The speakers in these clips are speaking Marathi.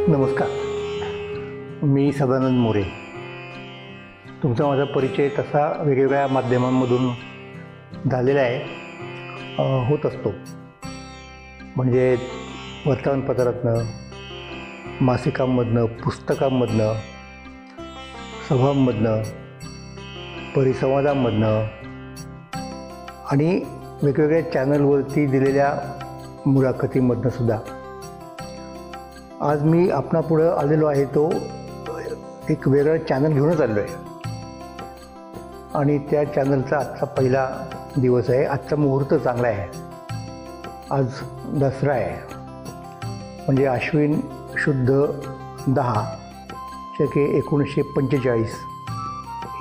नमस्कार, मी सदानंद मोरे. तुमचा माझा परिचय तसा वेगवेगळ्या माध्यमांमधून झालेला आहे, होत असतो. म्हणजे वर्तमानपत्रातनं, मासिकांमधनं, पुस्तकांमधनं, सभांमधनं, परिसंवादांमधनं आणि वेगवेगळ्या चॅनलवरती दिलेल्या मुलाखतींमधनं सुद्धा. आज मी आपणापुढं आलेलो आहे तो एक वेगळा चॅनल घेऊनच आलेलो आहे आणि त्या चॅनलचा आजचा पहिला दिवस आहे. आजचा मुहूर्त चांगला आहे. आज दसरा आहे, म्हणजे आश्विन शुद्ध 10 शके 1945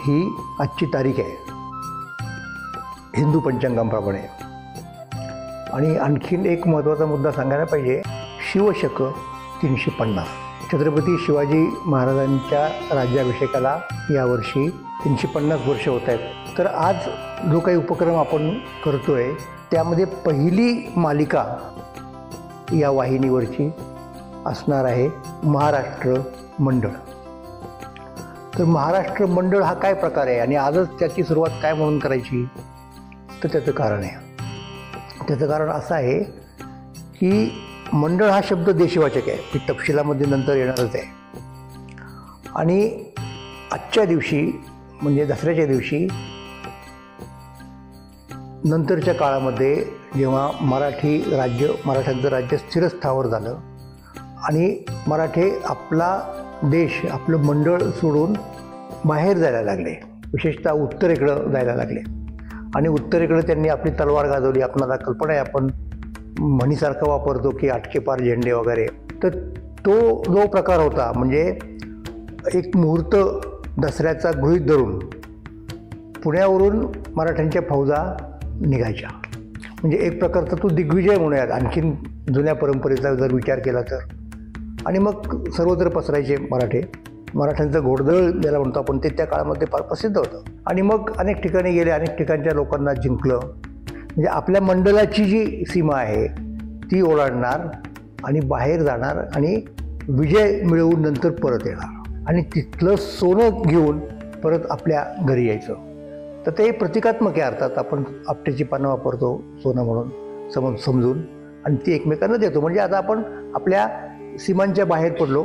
ही आजची तारीख आहे हिंदू पंचांगाप्रमाणे. आणि आणखीन एक महत्त्वाचा मुद्दा सांगायला पाहिजे, शिवशक 350. छत्रपती शिवाजी महाराजांच्या राज्याभिषेकाला यावर्षी 350 वर्ष होत आहेत. तर आज जो काही उपक्रम आपण करतो आहे त्यामध्ये पहिली मालिका या वाहिनीवरची असणार आहे महाराष्ट्र मंडळ. तर महाराष्ट्र मंडळ हा काय प्रकार आहे आणि आजच त्याची सुरुवात काय म्हणून करायची, तर त्याचं कारण आहे. त्याचं कारण असं आहे की मंडळ हा शब्द देशवाचक आहे, की तपशिलामध्ये नंतर येणारच आहे. आणि आजच्या दिवशी म्हणजे दसऱ्याच्या दिवशी नंतरच्या काळामध्ये जेव्हा मराठ्यांचं राज्य स्थिरस्थावर झालं आणि मराठे आपला देश, आपलं मंडळ सोडून बाहेर जायला लागले, विशेषतः उत्तरेकडं जायला लागले. आणि उत्तरेकडे त्यांनी आपली तलवार गाजवली. आपणाला कल्पना आहे, आपण म्हणीसारखं वापरतो की आटके पार झेंडे वगैरे. तर तो जो प्रकार होता, म्हणजे एक मुहूर्त दसऱ्याचा गृहीत धरून पुण्यावरून मराठ्यांच्या फौजा निघायच्या. म्हणजे एक प्रकारचा तो दिग्विजय म्हणूयात आणखीन जुन्या परंपरेचा जर विचार केला तर. आणि मग सर्वत्र पसरायचे मराठ्यांचं घोडदळ ज्याला म्हणतो आपण, ते त्या काळामध्ये फार प्रसिद्ध होतं. आणि मग अनेक ठिकाणी गेले, अनेक ठिकाणच्या लोकांना जिंकलं. म्हणजे आपल्या मंडळाची जी सीमा आहे ती ओलांडणार आणि बाहेर जाणार आणि विजय मिळवून नंतर परत येणार आणि तिथलं सोनं घेऊन परत आपल्या घरी यायचं. तर ते प्रतिकात्मक आहे. अर्थात आपण आपट्याची पानं वापरतो सोनं म्हणून समजून आणि ती एकमेकांना देतो. म्हणजे आता आपण आपल्या सीमांच्या बाहेर पडलो,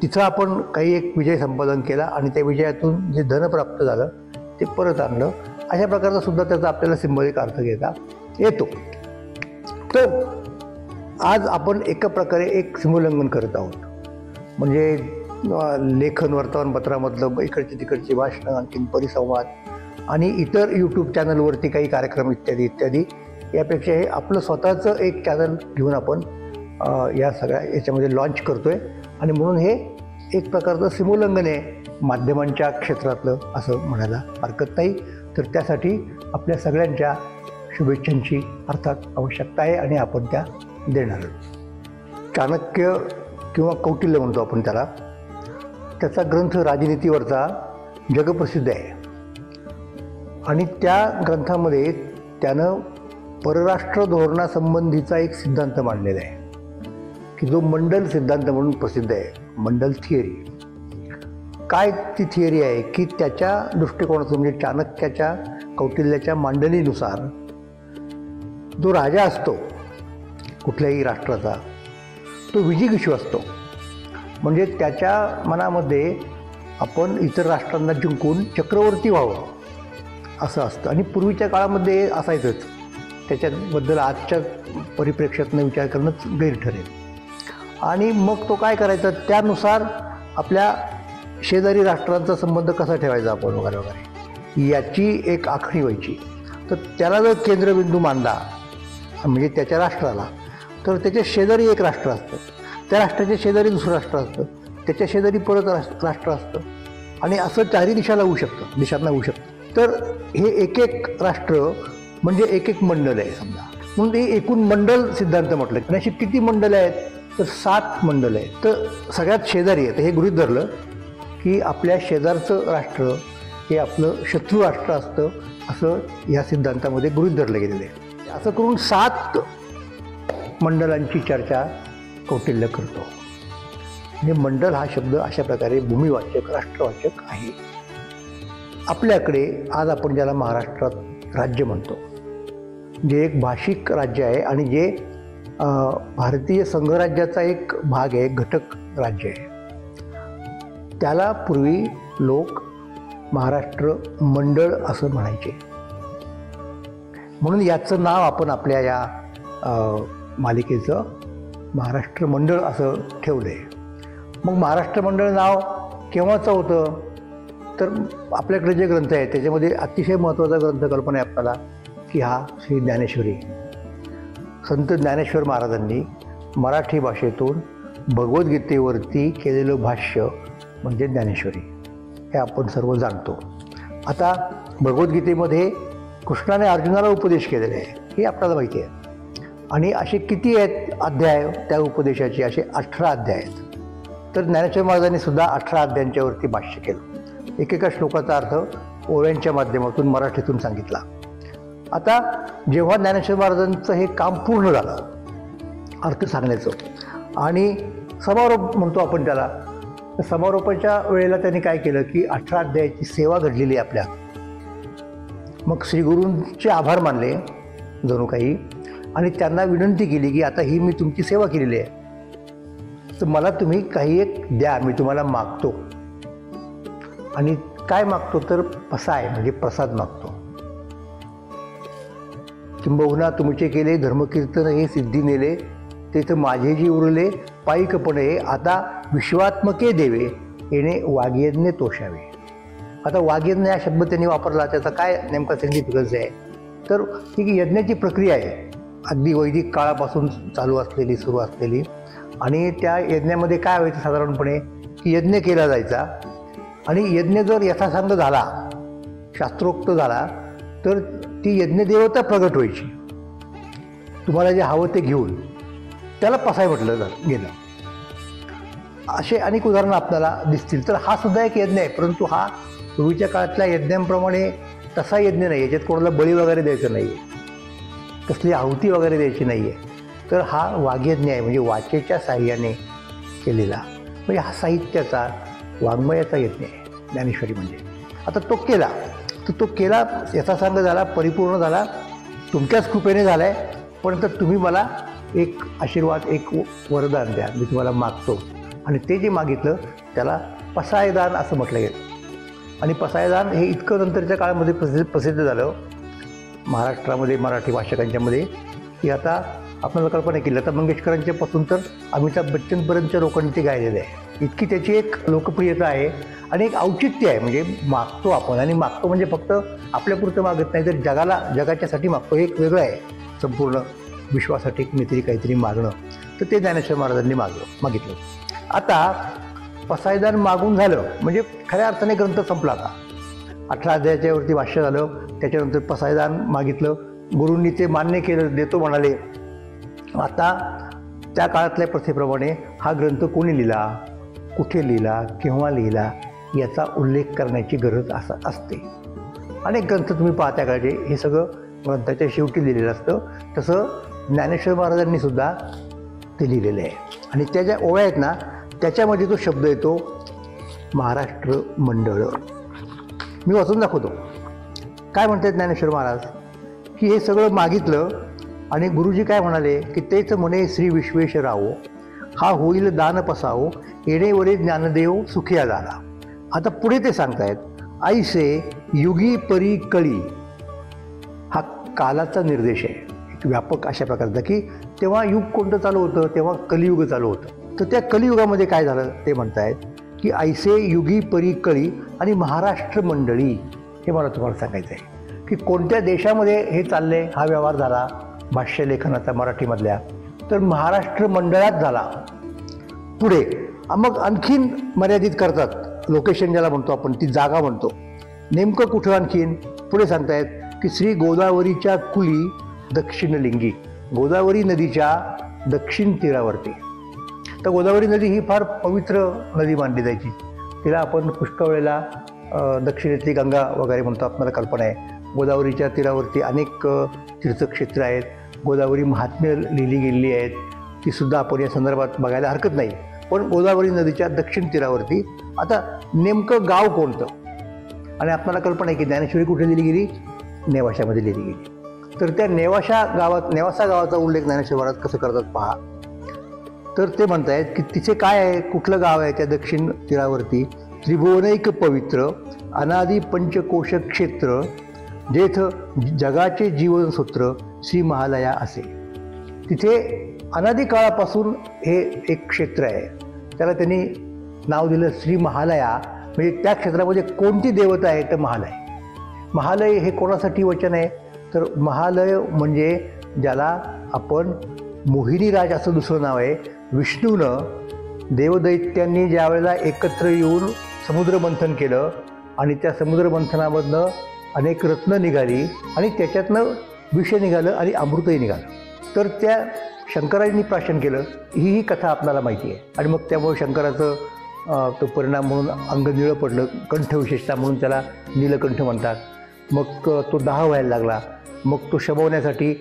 तिथं आपण काही एक विजय संपादन केला आणि त्या विजयातून जे धन प्राप्त झालं ते परत आणलं. अशा प्रकारचा सुद्धा त्याचा आपल्याला सिंबॉलिक अर्थ घेता येतो. तर आज आपण एका प्रकारे एक सीमोल्लंघन करत आहोत. म्हणजे लेखन, वर्तमानपत्रामधलं इकडची तिकडची भाषणं, आणखीन परिसंवाद आणि इतर यूट्यूब चॅनलवरती काही कार्यक्रम इत्यादी इत्यादी, यापेक्षा हे आपलं स्वतःचं एक चॅनल घेऊन आपण या सगळ्या याच्यामध्ये लॉन्च करतो आहे. आणि म्हणून हे एक प्रकारचं सीमोल्लंघन आहे माध्यमांच्या क्षेत्रातलं, असं म्हणायला हरकत नाही. तर त्यासाठी आपल्या सगळ्यांच्या शुभेच्छांची अर्थात आवश्यकता आहे आणि आपण त्या देणार. चाणक्य किंवा कौटिल्य म्हणतो आपण त्याला, त्याचा ग्रंथ राजनीतीवरचा जगप्रसिद्ध आहे. आणि त्या ग्रंथामध्ये त्यानं परराष्ट्र धोरणासंबंधीचा एक सिद्धांत मांडलेला आहे की जो मंडल सिद्धांत म्हणून प्रसिद्ध आहे. मंडल थिअरी. काय ती थिअरी आहे की त्याच्या दृष्टिकोनातून, म्हणजे चाणक्याच्या कौटिल्याच्या मांडणीनुसार जो राजा असतो कुठल्याही राष्ट्राचा, तो विजिगीषू असतो. म्हणजे त्याच्या मनामध्ये आपण इतर राष्ट्रांना जिंकून चक्रवर्ती व्हावं असं असतं. आणि पूर्वीच्या काळामध्ये असायचंच. त्याच्याबद्दल आजच्या परिप्रेक्ष्यातनं विचार करणंच गैर ठरेल. आणि मग तो काय करायचा, त्यानुसार आपल्या शेजारी राष्ट्रांचा संबंध कसा ठेवायचा आपण वगैरे वगैरे याची एक आखणी व्हायची. तर त्याला जर केंद्रबिंदू मानला म्हणजे त्याच्या राष्ट्राला, तर त्याच्या शेजारी एक राष्ट्र असतं, त्या राष्ट्राच्या शेजारी दुसरं राष्ट्र असतं, त्याच्या शेजारी परत राष्ट्र असतं आणि असं चारही दिशांना होऊ शकतं. तर हे एक एक राष्ट्र म्हणजे एक एक मंडल आहे समजा. म्हणून हे एकूण मंडल सिद्धांत म्हटलं. आणि अशी किती मंडल आहेत, तर 7 मंडल आहेत. तर सगळ्यात शेजारी आहे. तर हे गृहीत धरलं की आपल्या शेजारचं राष्ट्र हे आपलं शत्रू राष्ट्र असतं, असं या सिद्धांतामध्ये गृहीत धरलं गेलेलं आहे. असं करून 7 मंडलांची चर्चा कौटिल्य करतो. म्हणजे मंडल हा शब्द अशा प्रकारे भूमिवाचक राष्ट्रवाचक आहे. आपल्याकडे आज आपण ज्याला महाराष्ट्रात राज्य म्हणतो, जे एक भाषिक राज्य आहे आणि जे भारतीय संघराज्याचा एक भाग आहे, घटक राज्य आहे, त्याला पूर्वी लोक महाराष्ट्र मंडळ असं म्हणायचे. म्हणून याचं नाव आपण आपल्या या मालिकेचं महाराष्ट्र मंडळ असं ठेवलं आहे. मग महाराष्ट्र मंडळ नाव केव्हाचं होतं, तर आपल्याकडे जे ग्रंथ आहेत त्याच्यामध्ये अतिशय महत्त्वाचा ग्रंथ कल्पना आहे आपल्याला की हा श्री ज्ञानेश्वरी. संत ज्ञानेश्वर महाराजांनी मराठी भाषेतून भगवद्गीतेवरती केलेलं भाष्य म्हणजे ज्ञानेश्वरी, हे आपण सर्व जाणतो. आता भगवद्गीतेमध्ये कृष्णाने अर्जुनाला उपदेश केलेले आहे हे आपल्याला माहिती आहे. आणि असे किती आहेत अध्याय त्या उपदेशाचे, असे 18 अध्याय आहेत. तर ज्ञानेश्वर महाराजांनी सुद्धा 18 अध्यायांच्यावरती भाष्य केलं. एकेका श्लोकाचा अर्थ ओव्यांच्या माध्यमातून मराठीतून सांगितला. आता जेव्हा ज्ञानेश्वर महाराजांचं हे काम पूर्ण झालं अर्थ सांगण्याचं आणि समारोप म्हणतो आपण त्याला, तर समारोपाच्या वेळेला त्यांनी काय केलं की 18 अध्यायाची सेवा घडलेली आहे आपल्या. मग श्रीगुरूंचे आभार मानले जणू काही आणि त्यांना विनंती केली की आता ही मी तुमची सेवा केलेली आहे, तर मला तुम्ही काही एक द्या, मी तुम्हाला मागतो. आणि काय मागतो तर पसाय म्हणजे प्रसाद मागतो. किंबहुना तुमचे केले धर्मकीर्तन हे सिद्धी नेले, ते तर माझे जी उरले पायिकपणे, आता विश्वात्मके देवे येणे वाग्यज्ञ तोषावे. आता वाग्यज्ञ हा शब्द त्यांनी वापरला, त्याचा काय नेमका सिग्निफिकन्स आहे तर ही यज्ञाची प्रक्रिया आहे अगदी वैदिक काळापासून चालू असलेली, सुरू असलेली. आणि त्या यज्ञामध्ये काय व्हायचं साधारणपणे की यज्ञ केला जायचा आणि यज्ञ जर यथासांग झाला, शास्त्रोक्त झाला, तर ती यज्ञदेवता प्रगट व्हायची. तुम्हाला जे हवं ते घेऊन, त्याला पसाय म्हटलं गेलं. असे अनेक उदाहरणं आपल्याला दिसतील. तर हा सुद्धा एक यज्ञ आहे, परंतु हा पूर्वीच्या काळातल्या यज्ञांप्रमाणे तसा यज्ञ नाही. याच्यात कोणाला बळी वगैरे द्यायचं नाही आहे, कसली आहुती वगैरे द्यायची नाही आहे. तर हा वाग्यज्ञ आहे, म्हणजे वाचेच्या साह्याने केलेला, म्हणजे हा साहित्याचा वाङ्मयाचा यज्ञ आहे ज्ञानेश्वरी म्हणजे. आता तो केला तर तो केला यथासांग झाला, परिपूर्ण झाला, तुमच्याच कृपेने झाला आहे. पण तर तुम्ही मला एक आशीर्वाद, एक वरदान द्या, मी तुम्हाला मागतो. आणि ते जे मागितलं त्याला पसायदान असं म्हटलं गेलं. आणि पसायदान हे इतकं नंतरच्या काळामध्ये प्रसिद्ध झालं महाराष्ट्रामध्ये मराठी भाषकांच्यामध्ये की आता आपल्याला कल्पना केली. लता मंगेशकरांच्यापासून तर अमिताभ बच्चनपर्यंतच्या लोकांनी ते गायलेलं आहे. इतकी त्याची एक लोकप्रियता आहे आणि एक औचित्य आहे. म्हणजे मागतो आपण, आणि मागतो म्हणजे फक्त आपल्यापुरतं मागत नाही, तर जगाच्यासाठी मागतो. हे एक वेगळं आहे, संपूर्ण विश्वासाठी काहीतरी काहीतरी मागणं. तर ते ज्ञानेश्वर महाराजांनी मागितलं. आता पसायदान मागून झालं म्हणजे खऱ्या अर्थाने ग्रंथ संपला. आता 18 अध्यायाच्यावरती भाष्य झालं, त्याच्यानंतर पसायदान मागितलं, गुरूंनी ते मान्य केलं, देतो म्हणाले. आता त्या काळातल्या प्रथेप्रमाणे हा ग्रंथ कोणी लिहिला, कुठे लिहिला, केव्हा लिहिला याचा उल्लेख करण्याची गरज असते. अनेक ग्रंथ तुम्ही पाहता काळजे हे सगळं ग्रंथाच्या शेवटी लिहिलेलं असतं. तसं ज्ञानेश्वर महाराजांनी सुद्धा ते लिहिलेलं आहे. आणि त्या ज्या ओव्या आहेत ना त्याच्यामध्ये तो शब्द येतो महाराष्ट्र मंडळ. मी वाचून दाखवतो काय म्हणतात ज्ञानेश्वर महाराज की हे सगळं मागितलं आणि गुरुजी काय म्हणाले की तेच म्हणे श्री विश्वेश्वरावो, हा होईल दान पसावो, येणेवरे ज्ञानदेव सुखिया झाला. आता पुढे ते सांगतायत ऐसे युगी परी कळी. हा कालाचा निर्देश आहे एक व्यापक अशा प्रकारचा की तेव्हा युग कोणतं चालू होतं, तेव्हा कलियुग चालू होतं. तर त्या कलियुगामध्ये काय झालं ते म्हणतायत की ऐसे युगी परी कळी आणि महाराष्ट्र मंडळी. हे मला तुम्हाला सांगायचं आहे की कोणत्या देशामध्ये हे चालले, हा व्यवहार झाला भाष्यलेखनाचा मराठीमधल्या, तर महाराष्ट्र मंडळात झाला. पुढे मग आणखीन मर्यादित करतात, लोकेशन ज्याला म्हणतो आपण, ती जागा म्हणतो. नेमकं कुठं आणखीन पुढे सांगतायत की श्री गोदावरीच्या कुली दक्षिणलिंगी, गोदावरी नदीच्या दक्षिण तीरावरती. तर गोदावरी नदी ही फार पवित्र नदी मानली जायची. तिला आपण पुष्कळ वेळेला दक्षिणेतली गंगा वगैरे म्हणतो, आपल्याला कल्पना आहे. गोदावरीच्या तीरावरती अनेक तीर्थक्षेत्र आहेत, गोदावरी महात्म्य लिहिली गेलेली आहेत, ती सुद्धा आपण या संदर्भात बघायला हरकत नाही. पण गोदावरी नदीच्या दक्षिण तीरावरती. आता नेमकं गाव कोणतं, आणि आपल्याला कल्पना आहे की ज्ञानेश्वरी कुठे लिहिली गेली, नेवाशामध्ये लिहिली गेली. तर त्या नेवासा गावाचा उल्लेख ज्ञानेश्वर महाराज कसं करतात पहा. तर ते म्हणतायत की तिचे काय आहे, कुठलं गाव आहे त्या दक्षिण तीरावरती. त्रिभुवनैक पवित्र अनादि पंचकोश क्षेत्र जेथ जगाचे जीवनसूत्र श्री महालया असे. तिथे अनादी काळापासून हे एक क्षेत्र आहे, त्याला त्यांनी नाव दिलं श्री महालया. म्हणजे त्या क्षेत्रामध्ये कोणती देवता आहे तर महालय. महालय हे कोणासाठी वचन आहे तर महालय म्हणजे ज्याला आपण मोहिनीराज असं दुसरं नाव आहे. विष्णूनं देवदैत्यांनी ज्या वेळेला एकत्र येऊन समुद्रमंथन केलं आणि त्या समुद्रमंथनामधनं अनेक रत्न निघाली आणि त्याच्यातनं विष निघालं आणि अमृतही निघालं. तर त्या शंकरांनी प्राशन केलं, ही कथा आपल्याला माहिती आहे. आणि मग त्यामुळे शंकराचं तो परिणाम म्हणून अंग निळं पडलं, कंठ विशेषतः म्हणून त्याला नीलकंठ म्हणतात. मग तो दाह व्हायला लागला. मग तो शमवण्यासाठी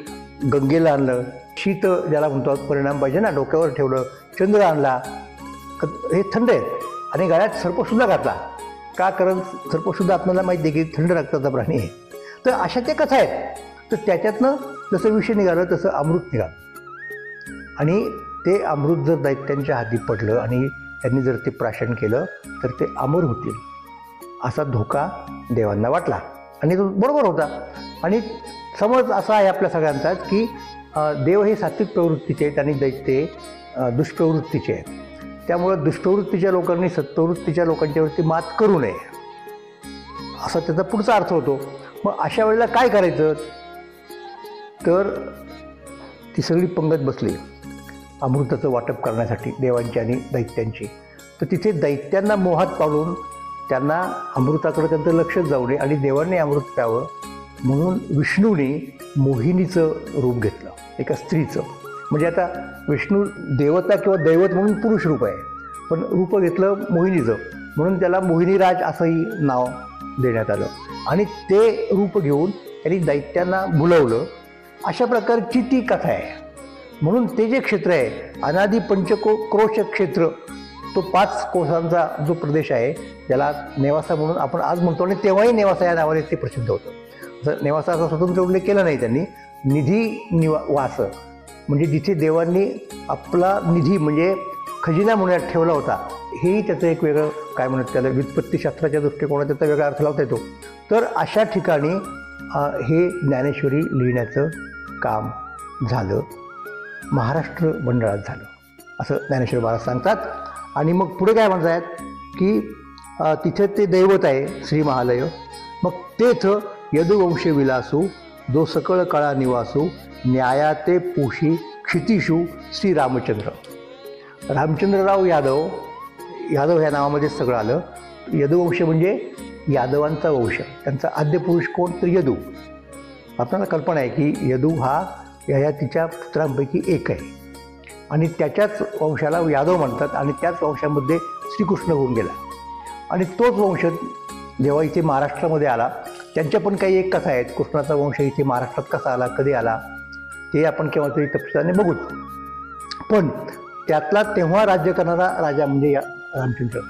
गंगेला आणलं. शीत ज्याला म्हणतो परिणाम पाहिजे ना, डोक्यावर ठेवलं. चंद्र आणला, हे थंड आहेत, आणि गळ्यात सर्पसुद्धा घातला. का, कारण सर्पसुद्धा आपल्याला माहिती आहे की थंड रक्ताचा प्राणी आहे. तर अशा त्या कथा आहेत. तर त्याच्यातनं जसं विष निघालं तसं अमृत निघालं, आणि ते अमृत जर दैत्यांच्या हाती पडलं आणि त्यांनी जर ते प्राशन केलं तर ते अमर होतील असा धोका देवांना वाटला. आणि तो बरोबर होता. आणि समज असा आहे आपल्या सगळ्यांचाच की देव हे सात्विक प्रवृत्तीचे आहेत आणि दैत्य दुष्प्रवृत्तीचे आहेत. त्यामुळं दुष्प्रवृत्तीच्या लोकांनी सत्प्रवृत्तीच्या लोकांच्यावरती मात करू नये असा त्याचा पुढचा अर्थ होतो. मग अशा वेळेला काय करायचं तर ती सगळी पंगत बसली अमृताचं वाटप करण्यासाठी देवांची आणि दैत्यांची. तर तिथे दैत्यांना मोहात पाडून त्यांना अमृताकडे त्यांचं लक्षच जाऊ नये आणि देवांनी अमृत प्यावं म्हणून विष्णूने मोहिनीचं रूप घेतलं, एका स्त्रीचं. म्हणजे आता विष्णू देवता किंवा दैवत म्हणून पुरुष रूप आहे, पण रूप घेतलं मोहिनीचं म्हणून त्याला मोहिनीराज असंही नाव देण्यात आलं. आणि ते रूप घेऊन त्यांनी दैत्यांना भुलवलं. अशा प्रकारची ती कथा आहे. म्हणून ते जे क्षेत्र आहे अनादी पंचक्रोश क्षेत्र, तो 5 कोसांचा जो प्रदेश आहे ज्याला नेवासा म्हणून आपण आज म्हणतो, आणि तेव्हाही नेवासा या नावाने ते प्रसिद्ध होतं. असं नेवासाचा स्वतंत्र उल्लेख केला नाही त्यांनी. निवास म्हणजे जिथे देवांनी आपला निधी म्हणजे खजिना म्हणून ठेवला होता, हेही त्याचं एक वेगळं काय म्हणत त्याला व्युत्पत्तीशास्त्राच्या दृष्टिकोनात त्याचा वेगळा अर्थ लावता येतो. तर अशा ठिकाणी हे ज्ञानेश्वरी लिहिण्याचं काम झालं, महाराष्ट्र मंडळात झालं असं ज्ञानेश्वर महाराज सांगतात. आणि मग पुढे काय म्हणत आहेत की तिथे ते दैवत आहे श्री महालय. मग तेथ यदुवंश विलासू जो सकळ काळा निवासू न्यायाते पोशी क्षितिशू श्री रामचंद्र. रामचंद्रराव यादव ह्या नावामध्येच सगळं आलं. यदुवंश म्हणजे यादवांचा वंश. त्यांचा आद्य पुरुष कोण तर यदू. आपल्याला कल्पना आहे की यदू हा ययातीच्या पुत्रांपैकी एक आहे आणि त्याच्याच वंशाला यादव म्हणतात. आणि त्याच वंशामध्ये श्रीकृष्ण होऊन गेला. आणि तोच वंश जेव्हा इथे महाराष्ट्रामध्ये आला, त्यांच्या पण काही एक कथा आहेत. कृष्णाचा वंश इथे महाराष्ट्रात कसा आला, कधी आला, ते आपण केव्हा तरी तपशिलाने बघूच. पण त्यातला तेव्हा राज्य करणारा राजा म्हणजे रामचंद्र.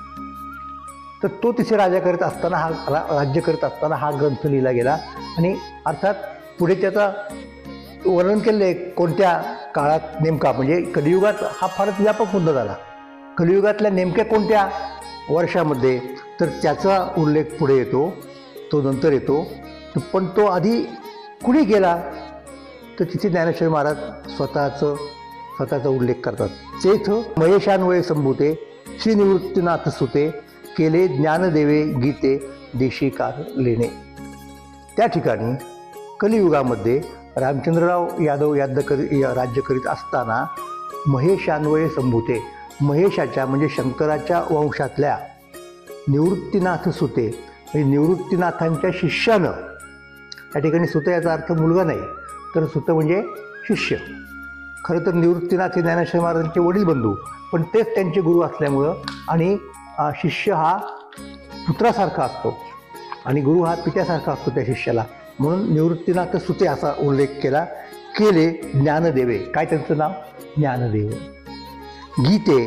तर तो तिथे राज्य करत असताना हा ग्रंथ लिहिला गेला. आणि अर्थात पुढे त्याचा वर्णन केलं आहे कोणत्या काळात नेमका, म्हणजे कलियुगात हा फारच व्यापक मुद्दा झाला. कलियुगातल्या नेमक्या कोणत्या वर्षामध्ये तर त्याचा उल्लेख पुढे येतो, तो नंतर येतो. पण तो आधी कुणी केला तर तिथे ज्ञानेश्वर महाराज स्वतःचा उल्लेख करतात. तेथ महेशान्वये संभूते श्री निवृत्तीनाथ सुते केले ज्ञानदेवे गीते देशिकार लेणे. त्या ठिकाणी कलियुगामध्ये रामचंद्रराव यादव राज्य करीत असताना महेशान्वये संभूते, महेशाच्या म्हणजे शंकराच्या वंशातल्या निवृत्तीनाथ सुते म्हणजे निवृत्तीनाथांच्या शिष्यानं, या ठिकाणी सुत याचा अर्थ मुलगा नाही तर सुत म्हणजे शिष्य. खरं तर निवृत्तीनाथ हे ज्ञानेश्वर महाराजांचे वडील बंधू, पण तेच त्यांचे गुरु असल्यामुळं आणि शिष्य हा पुत्रासारखा असतो आणि गुरु हा पित्यासारखा असतो त्या शिष्याला, म्हणून निवृत्तीनाथ सुते असा उल्लेख केला. केले ज्ञानदेवे, काय त्यांचं नाव ज्ञानदेव. गीते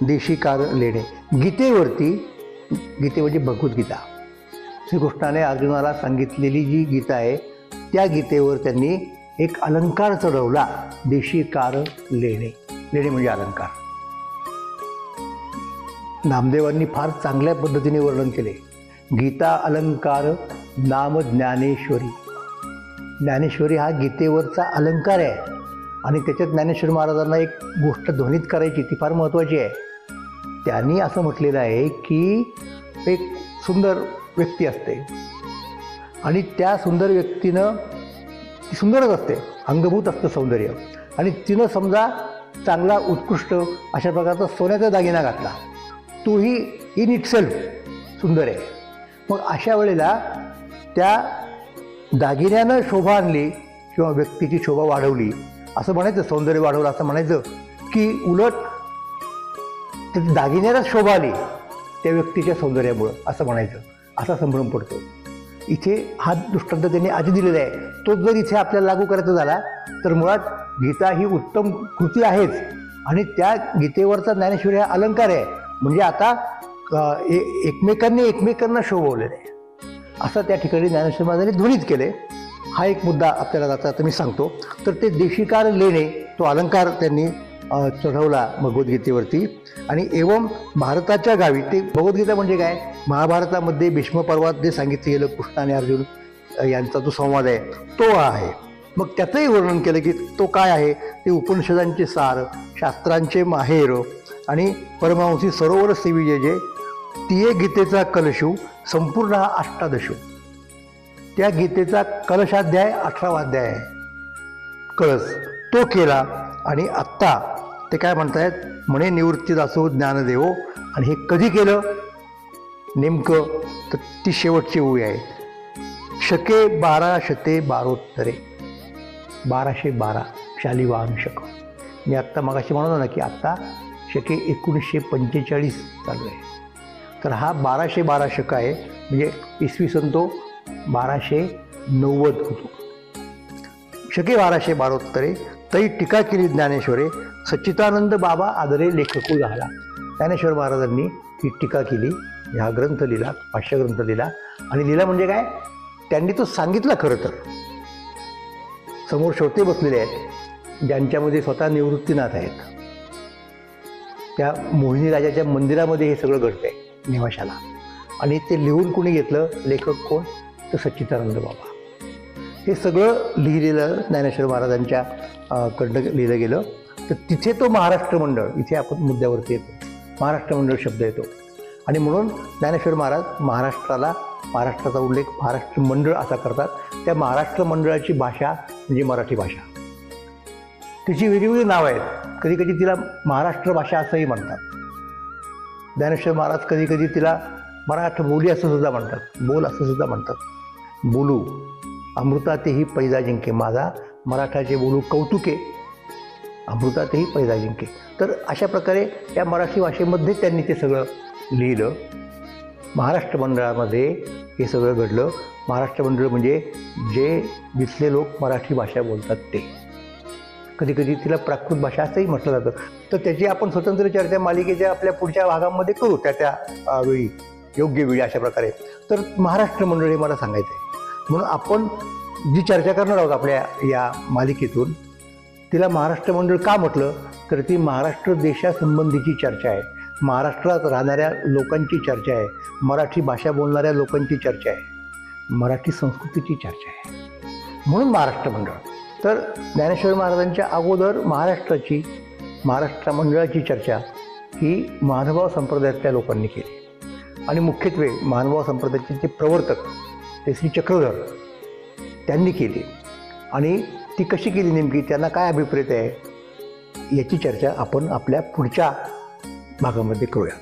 देशीकार लेणे. गीतेवरती, गीते म्हणजे भगवद्गीता, श्रीकृष्णाने अर्जुनाला सांगितलेली जी गीता आहे त्या गीतेवर त्यांनी एक अलंकार चढवला, देशीकार लेणे. लेणे म्हणजे अलंकार. नामदेवांनी फार चांगल्या पद्धतीने वर्णन केले. गीता अलंकार नाम ज्ञानेश्वरी. ज्ञानेश्वरी हा गीतेवरचा अलंकार आहे आणि त्याच्यात ज्ञानेश्वर महाराजांना एक गोष्ट ध्वनित करायची, ती फार महत्त्वाची आहे. त्यांनी असं म्हटलेलं आहे की एक सुंदर व्यक्ती असते आणि त्या सुंदर व्यक्तीनं, ती सुंदरच असते, अंगभूत असतं सौंदर्य, आणि तिनं समजा चांगला उत्कृष्ट अशा प्रकारचा सोन्याचा दागिना घातला, तोही इन इटसेल्फ सुंदर आहे. मग अशा वेळेला त्या दागिन्यानं शोभा आणली किंवा व्यक्तीची शोभा वाढवली असं म्हणायचं, सौंदर्य वाढवलं असं म्हणायचं, की उलट त्या दागिन्यालाच शोभा आली त्या व्यक्तीच्या सौंदर्यामुळं असं म्हणायचं, असा संभ्रम पडतो. इथे हा दृष्टांत त्यांनी आधी दिलेला आहे. तो जर इथे आपल्याला लागू करायचा झाला तर मुळात गीता ही उत्तम कृती आहेच आणि त्या गीतेवरचा ज्ञानेश्वरी हा अलंकार आहे. म्हणजे आता एकमेकांना शोभवलेलं आहे असं त्या ठिकाणी ज्ञानेश्वर महाराजांनी ध्वनित केले. हा एक मुद्दा आपल्याला आता मी सांगतो. तर ते देशीकार लेणे, तो अलंकार त्यांनी चढवला भगवद्गीतेवरती. आणि एवं भारताच्या गावी, ते भगवद्गीता म्हणजे काय, महाभारतामध्ये भीष्म पर्वात जे सांगितलं गेलं कृष्ण आणि अर्जुन यांचा जो संवाद आहे तो आहे. मग त्याचंही वर्णन केलं की तो काय आहे, ते उपनिषदांचे सार, शास्त्रांचे माहेर आणि परमहंसी सरोवर सेवी जे तिये गीतेचा कलशू संपूर्ण हा अष्टादशू. त्या गीतेचा कलशाध्याय 18वा अध्याय आहे, कळस, तो केला. आणि आत्ता ते काय म्हणतायत, म्हणे निवृत्तीदासो ज्ञानदेवो. आणि हे कधी केलं नेमकं, तर ती शेवटची ओळी आहे, शके 1212. 1212 शालिवाहन शक. मी आत्ता मगाशी म्हणतो ना की आत्ता शके 1945 चालू आहे. तर हा 1212 शक आहे, म्हणजे इसवी सन तो 1290 होतो. शके 1212 तई टीका केली ज्ञानेश्वरे, सच्चिदानंद बाबा आदरे लेखकू झाला. ज्ञानेश्वर महाराजांनी ही टीका केली, हा ग्रंथ लिहिला, भाष्यग्रंथ लिहिला. आणि लिहिला म्हणजे काय, त्यांनी तो सांगितला. खरं तर समोर श्रोते बसलेले आहेत ज्यांच्यामध्ये स्वतः निवृत्तीनाथ आहेत. त्या मोहिनी राजाच्या मंदिरामध्ये हे सगळं घडतंय निवाशाला. आणि ते लिहून कोणी घेतलं, लेखक कोण, तर सच्चिदानंद बाबा. हे सगळं लिहिलेलं ज्ञानेश्वर महाराजांच्या कडनं लिहिलं गेलं. तर तिथे तो महाराष्ट्र मंडळ, इथे आपण मुद्द्यावरती येतो, महाराष्ट्र मंडळ शब्द येतो. आणि म्हणून ज्ञानेश्वर महाराज महाराष्ट्राचा उल्लेख महाराष्ट्र मंडळ असा करतात. त्या महाराष्ट्र मंडळाची भाषा म्हणजे मराठी भाषा. तिची वेगवेगळी नावं आहेत. कधी कधी तिला महाराष्ट्र भाषा असंही म्हणतात. ज्ञानेश्वर महाराज कधी कधी तिला मराठ बोली असं सुद्धा म्हणतात, बोल असं सुद्धा म्हणतात. बोलू अमृतातेही पैजा जिंके, माझा मराठाचे बोलू कौतुके, अमृतातेही पैजा जिंके. तर अशा प्रकारे या मराठी भाषेमध्ये त्यांनी ते सगळं लिहिलं. महाराष्ट्र मंडळामध्ये हे सगळं घडलं. महाराष्ट्र मंडळ म्हणजे जे जिथले लोक मराठी भाषा बोलतात ते. कधी कधी तिला प्राकृत भाषा असंही म्हटलं जातं. तर त्याची आपण स्वतंत्र चर्चा मालिकेच्या आपल्या पुढच्या भागामध्ये करू, त्या वेळी, योग्य वेळी, अशा प्रकारे. तर महाराष्ट्र मंडळ हे मला सांगायचं आहे. म्हणून आपण जी चर्चा करणार आहोत आपल्या या मालिकेतून, तिला महाराष्ट्र मंडळ का म्हटलं, तर ती महाराष्ट्र देशासंबंधीची चर्चा आहे, महाराष्ट्रात राहणाऱ्या लोकांची चर्चा आहे, मराठी भाषा बोलणाऱ्या लोकांची चर्चा आहे, मराठी संस्कृतीची चर्चा आहे. म्हणून महाराष्ट्र मंडळ. तर ज्ञानेश्वर महाराजांच्या अगोदर महाराष्ट्र मंडळाची चर्चा ही महानुभाव संप्रदायातल्या लोकांनी केली. आणि मुख्यत्वे महानुभाव संप्रदायाचे जे प्रवर्तक ते श्री चक्रधर त्यांनी केली. आणि ती कशी केली नेमकी, त्यांना काय अभिप्रेत आहे, याची चर्चा आपण आपल्या पुढच्या भागामध्ये करूया.